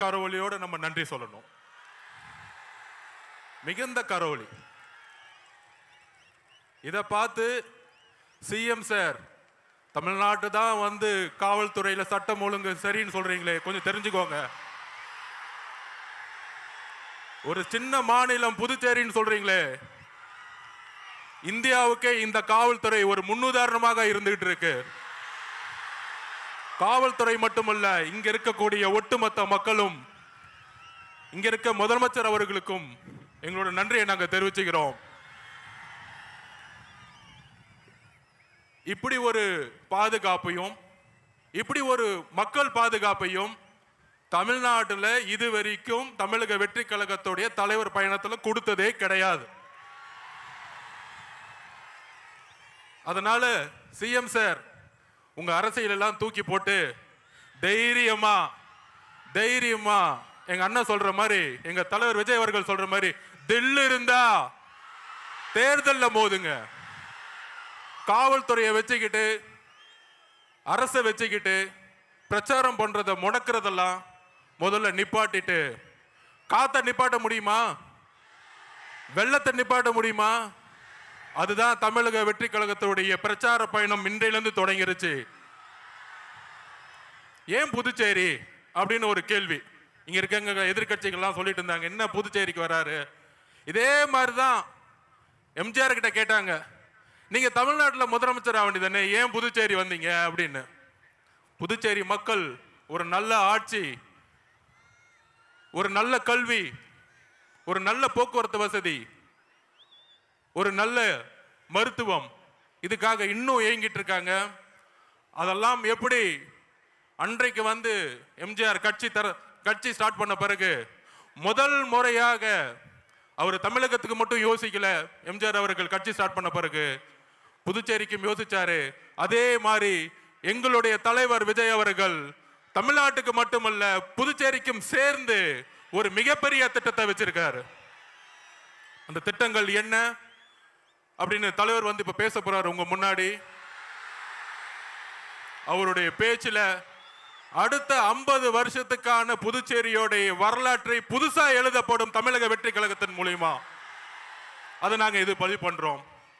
கரவொலியோட நம்ம நன்றி சொல்லணும். மிகுந்த கரவொலி. இதை பார்த்து சிஎம் சார் தமிழ்நாட்டு தான் வந்து காவல்துறையில சட்டம் ஒழுங்கு சரின்னு சொல்றீங்களே, கொஞ்சம் தெரிஞ்சுக்கோங்க. ஒரு சின்ன மாநிலம் புதுச்சேரின்னு சொல்றீங்களே, இந்தியாவுக்கே இந்த காவல்துறை ஒரு முன்னுதாரணமாக இருந்துகிட்டு இருக்கு. காவல்துறை மட்டுமல்ல, இங்க இருக்கக்கூடிய ஒட்டுமொத்த மக்களும், இங்க இருக்க முதலமைச்சர் அவர்களுக்கும் எங்களோட நன்றியை நாங்கள் தெரிவிச்சுக்கிறோம். இப்படி ஒரு பாதுகாப்பையும் இப்படி ஒரு மக்கள் பாதுகாப்பையும் தமிழ்நாட்டில் இதுவரைக்கும் தமிழக வெற்றி கழகத்துடைய தலைவர் பயணத்தில் கொடுத்ததே கிடையாது. அதனால சிஎம் சார் உங்க அரசியல் எல்லாம் தூக்கி போட்டு தைரியமா எங்க அண்ணன் சொல்ற மாதிரி, எங்க தலைவர் விஜய் அவர்கள் சொல்ற மாதிரி, தில்லு இருந்தா தேர்தல்ல மோதுங்க. காவல்துறையை வச்சுக்கிட்டு அரசை வச்சுக்கிட்டு பிரச்சாரம் பண்றத முடக்கிறதெல்லாம் முதல்ல நிப்பாட்டிட்டு, காத்த நிப்பாட்ட முடியுமா? வெள்ளத்தை நிப்பாட்ட முடியுமா? அதுதான் தமிழக வெற்றி கழகத்துடைய பிரச்சார பயணம் இன்றையிலிருந்து தொடங்கிருச்சு. ஏன் புதுச்சேரி அப்படின்னு ஒரு கேள்வி இங்க இருக்க எதிர்கட்சிகள்லாம் சொல்லிட்டு இருந்தாங்க, என்ன புதுச்சேரிக்கு வராரு? இதே மாதிரிதான் எம்ஜிஆர் கிட்ட கேட்டாங்க, நீங்க தமிழ்நாட்டில் முதலமைச்சர் ஆக வேண்டியதானே, ஏன் புதுச்சேரி வந்தீங்க அப்படின்னு. புதுச்சேரி மக்கள் ஒரு நல்ல ஆட்சி, ஒரு நல்ல கல்வி, ஒரு நல்ல போக்குவரத்து வசதி, ஒரு நல்ல மருத்துவம், இதுக்காக இன்னும் ஏங்கிட்டு இருக்காங்க. அதெல்லாம் எப்படி அன்றைக்கு வந்து எம்ஜிஆர் கட்சி ஸ்டார்ட் பண்ண பிறகு முதல் முறையாக அவர் தமிழகத்துக்கு மட்டும் யோசிக்கல. எம்ஜிஆர் அவர்கள் கட்சி ஸ்டார்ட் பண்ண பிறகு புதுச்சேரிக்கும் யோசிச்சாரு. அதே மாதிரி எங்களுடைய தலைவர் விஜய் அவர்கள் தமிழ்நாட்டுக்கு மட்டுமல்ல புதுச்சேரிக்கும் சேர்ந்து ஒரு மிகப்பெரிய திட்டத்தை வச்சிருக்காரு. அந்த திட்டங்கள் என்ன அப்படின்னு தலைவர் வந்து இப்ப பேச போறாரு உங்க முன்னாடி. அவருடைய பேச்சில் அடுத்த 50 வருஷத்துக்கான புதுச்சேரியோடைய வரலாற்றை புதுசா எழுதப்படும் தமிழக வெற்றி கழகத்தின் மூலியமா அதை நாங்க இது பதிவு பண்றோம்.